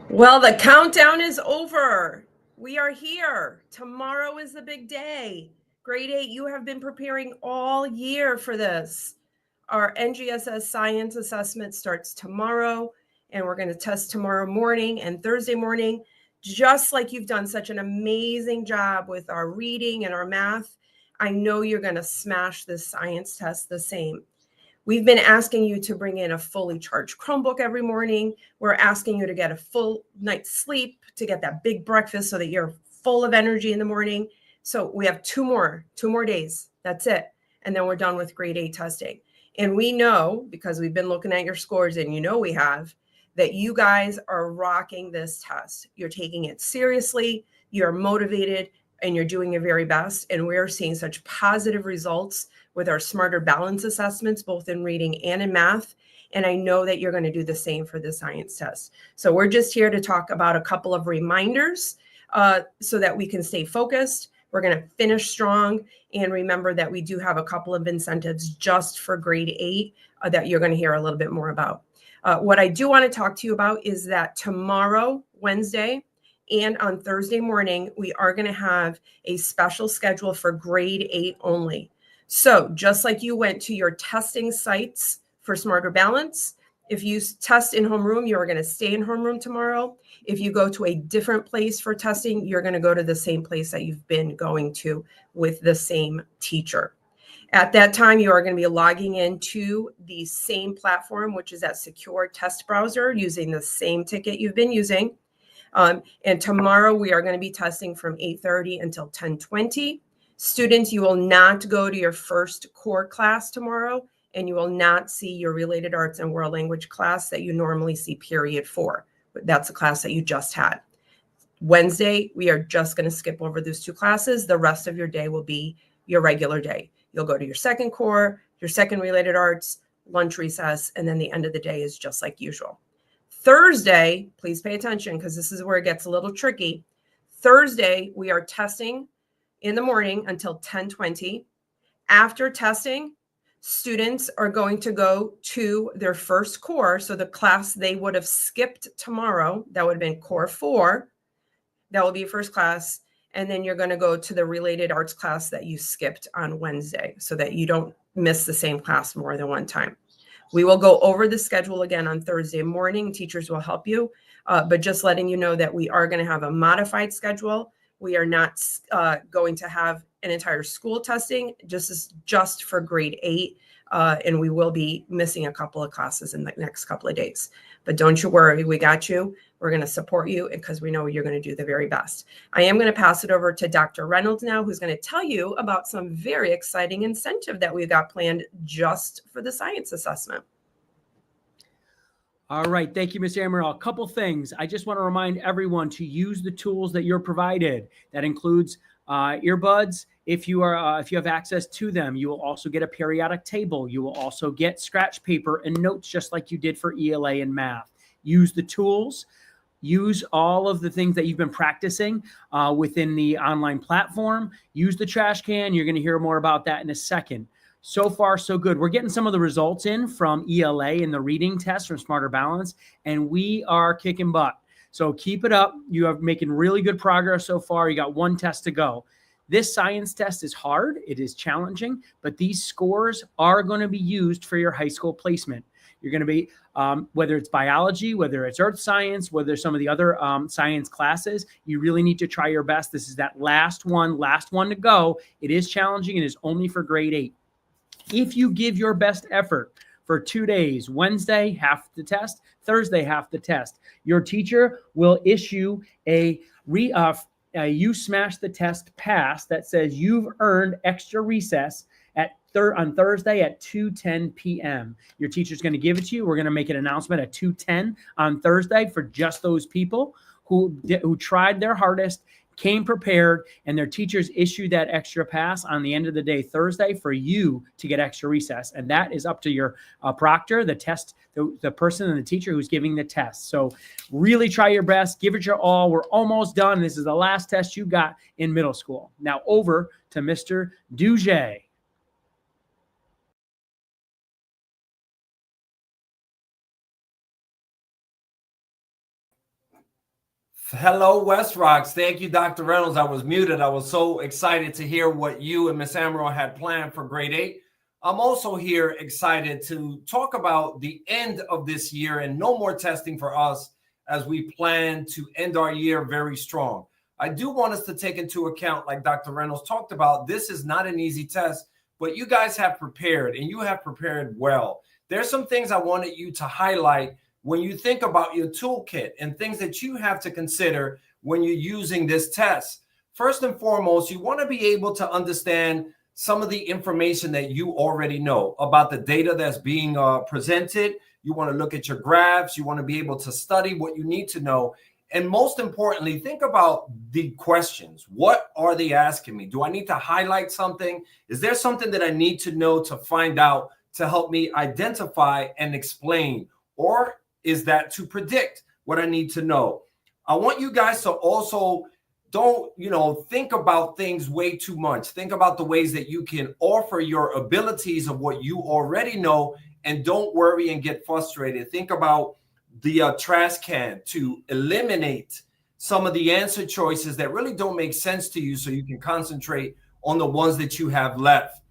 Well, the countdown is over. We are here. Tomorrow is the big day. Grade 8, you have been preparing all year for this. Our NGSS science assessment starts tomorrow, and we're going to test tomorrow morning and Thursday morning. Just like you've done such an amazing job with our reading and our math, I know you're going to smash this science test the same. We've been asking you to bring in a fully charged Chromebook every morning. We're asking you to get a full night's sleep, to get that big breakfast so that you're full of energy in the morning. So we have two more days. That's it. And then we're done with grade 8 testing. And we know, because we've been looking at your scores, and you know we have, that you guys are rocking this test. You're taking it seriously, you're motivated, and you're doing your very best. And we're seeing such positive results with our Smarter Balance assessments, both in reading and in math. And I know that you're going to do the same for the science test. So we're just here to talk about a couple of reminders so that we can stay focused. We're going to finish strong. And remember that we do have a couple of incentives just for grade 8 that you're going to hear a little bit more about. What I do want to talk to you about is that tomorrow, Wednesday, and on Thursday morning, we are going to have a special schedule for grade 8 only. So just like you went to your testing sites for Smarter Balance, if you test in homeroom, you are going to stay in homeroom tomorrow. If you go to a different place for testing, you're going to go to the same place that you've been going to with the same teacher. At that time, you are going to be logging into the same platform, which is that secure test browser, using the same ticket you've been using. And tomorrow we are going to be testing from 8:30 until 10:20. Students, you will not go to your first core class tomorrow, and you will not see your related arts and world language class that you normally see period 4. That's a class that you just had. Wednesday, we are just going to skip over those 2 classes. The rest of your day will be your regular day. You'll go to your second core, your second related arts, lunch recess, and then the end of the day is just like usual. Thursday, please pay attention because this is where it gets a little tricky. Thursday, we are testing in the morning until 10:20. After testing, students are going to go to their first core. So the class they would have skipped tomorrow, that would have been core 4. That will be your first class. And then you're going to go to the related arts class that you skipped on Wednesday so that you don't miss the same class more than one time. We will go over the schedule again on Thursday morning. Teachers will help you, but just letting you know that we are going to have a modified schedule. We are not going to have an entire school testing, just for grade 8. And we will be missing a couple of classes in the next couple of days. But don't you worry, we got you. We're going to support you because we know you're going to do the very best. I am going to pass it over to Dr. Reynolds now, who's going to tell you about some very exciting incentive that we've got planned just for the science assessment. All right. Thank you, Ms. Amaral. A couple things. I just want to remind everyone to use the tools that you're provided. That includes earbuds. If you have access to them, you will also get a periodic table. You will also get scratch paper and notes just like you did for ELA and math. Use the tools. Use all of the things that you've been practicing within the online platform. Use the trash can. You're going to hear more about that in a second. So far, so good. We're getting some of the results in from ELA and the reading test from Smarter Balance, and we are kicking butt. So keep it up. You are making really good progress so far. You got 1 test to go. This science test is hard. It is challenging, but these scores are going to be used for your high school placement. You're going to be, whether it's biology, whether it's earth science, whether some of the other science classes, you really need to try your best. This is that last one to go. It is challenging and is only for grade 8. If you give your best effort for 2 days, Wednesday, half the test, Thursday, half the test, your teacher will issue a you smash the test pass that says you've earned extra recess at on Thursday at 2:10 p.m. Your teacher's going to give it to you. We're going to make an announcement at 2:10 on Thursday for just those people who tried their hardest, came prepared, and their teachers issued that extra pass on the end of the day Thursday for you to get extra recess. And that is up to your proctor, the person and the teacher who's giving the test. So really try your best, give it your all. We're almost done. This is the last test you got in middle school. Now over to Mr. Duge. Hello, West Rocks. Thank you, Dr. Reynolds. I was muted. I was so excited to hear what you and Miss Amaral had planned for grade 8. I'm also here excited to talk about the end of this year and no more testing for us as we plan to end our year very strong. I do want us to take into account, like Dr. Reynolds talked about, this is not an easy test, but you guys have prepared and you have prepared well. There's some things I wanted you to highlight when you think about your toolkit and things that you have to consider when you're using this test. First and foremost, you want to be able to understand some of the information that you already know about the data that's being presented. You want to look at your graphs. You want to be able to study what you need to know. And most importantly, think about the questions. What are they asking me? Do I need to highlight something? Is there something that I need to know to find out to help me identify and explain? Or is that to predict what I need to know? I want you guys to also don't, think about things way too much. Think about the ways that you can offer your abilities of what you already know, and don't worry and get frustrated. Think about the trash can to eliminate some of the answer choices that really don't make sense to you so you can concentrate on the ones that you have left.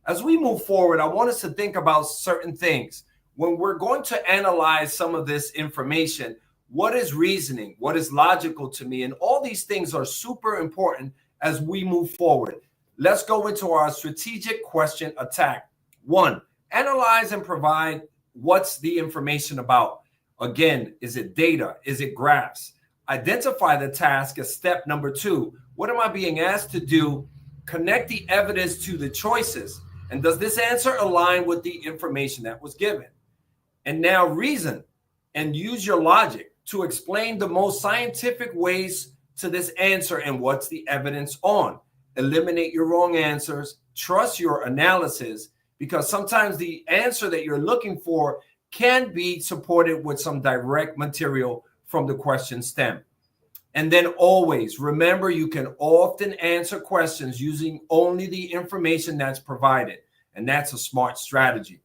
As we move forward, I want us to think about certain things. When we're going to analyze some of this information, what is reasoning? What is logical to me? And all these things are super important as we move forward. Let's go into our strategic question attack. 1, analyze and provide what's the information about. Again, is it data? Is it graphs? Identify the task as step number 2. What am I being asked to do? Connect the evidence to the choices. And does this answer align with the information that was given? And now reason and use your logic to explain the most scientific ways to this answer and what's the evidence on. Eliminate your wrong answers. Trust your analysis, because sometimes the answer that you're looking for can be supported with some direct material from the question stem. And then always remember, you can often answer questions using only the information that's provided. And that's a smart strategy.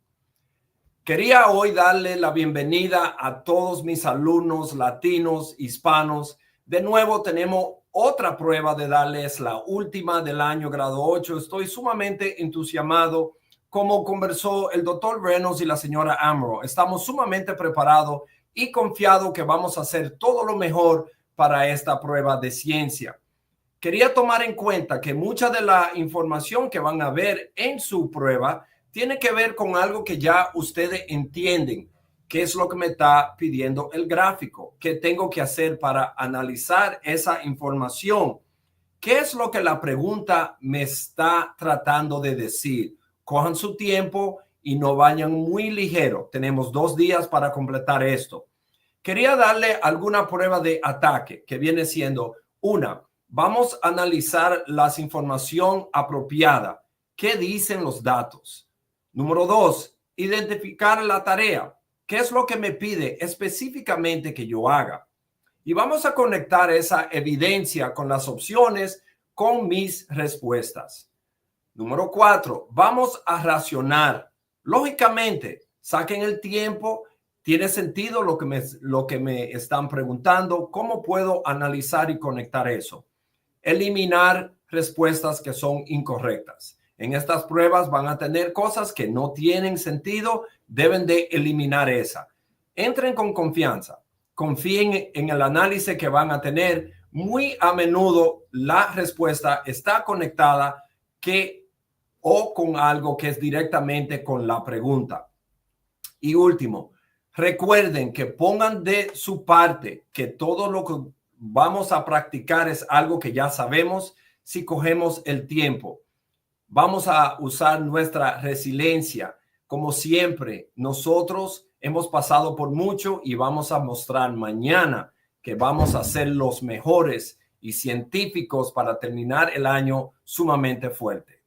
Quería hoy darle la bienvenida a todos mis alumnos latinos, hispanos. De nuevo tenemos otra prueba de darles, la última del año grado 8. Estoy sumamente entusiasmado. Como conversó el doctor Reynolds y la señora Amaral, estamos sumamente preparados y confiados que vamos a hacer todo lo mejor para esta prueba de ciencia. Quería tomar en cuenta que mucha de la información que van a ver en su prueba tiene que ver con algo que ya ustedes entienden, qué es lo que me está pidiendo el gráfico, qué tengo que hacer para analizar esa información, qué es lo que la pregunta me está tratando de decir. Cojan su tiempo y no vayan muy ligero. Tenemos 2 días para completar esto. Quería darle alguna prueba de ataque que viene siendo 1. Vamos a analizar la información apropiada. ¿Qué dicen los datos? Número 2, identificar la tarea. ¿Qué es lo que me pide específicamente que yo haga? Y vamos a conectar esa evidencia con las opciones con mis respuestas. Número 4, vamos a racionar. Lógicamente, saquen el tiempo. ¿Tiene sentido lo que me están preguntando? ¿Cómo puedo analizar y conectar eso? Eliminar respuestas que son incorrectas. En estas pruebas van a tener cosas que no tienen sentido, deben de eliminar esa. Entren con confianza, confíen en el análisis que van a tener. Muy a menudo la respuesta está conectada o con algo que es directamente con la pregunta. Y último, recuerden que pongan de su parte que todo lo que vamos a practicar es algo que ya sabemos si cogemos el tiempo. Vamos a usar nuestra resiliencia. Como siempre, nosotros hemos pasado por mucho y vamos a mostrar mañana que vamos a ser los mejores y científicos para terminar el año sumamente fuerte.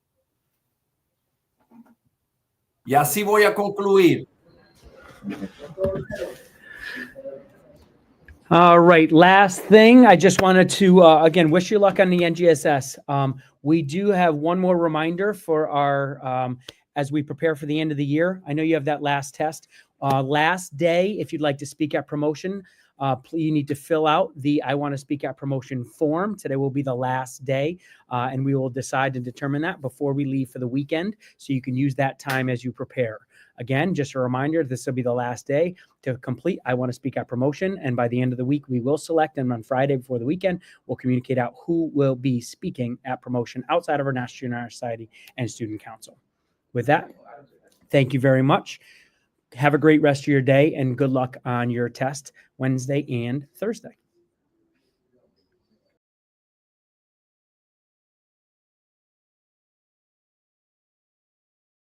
Y así voy a concluir. All right. Last thing, I just wanted to, again, wish you luck on the NGSS. We do have one more reminder for our, as we prepare for the end of the year. I know you have that last test. Last day, if you'd like to speak at promotion, you need to fill out the I want to speak at promotion form. Today will be the last day, and we will decide and determine that before we leave for the weekend, so you can use that time as you prepare. Again, just a reminder, this will be the last day to complete I want to speak at promotion, and by the end of the week, we will select, and on Friday before the weekend, we'll communicate out who will be speaking at promotion outside of our National Junior Honor Society and Student Council. With that, thank you very much. Have a great rest of your day, and good luck on your test Wednesday and Thursday.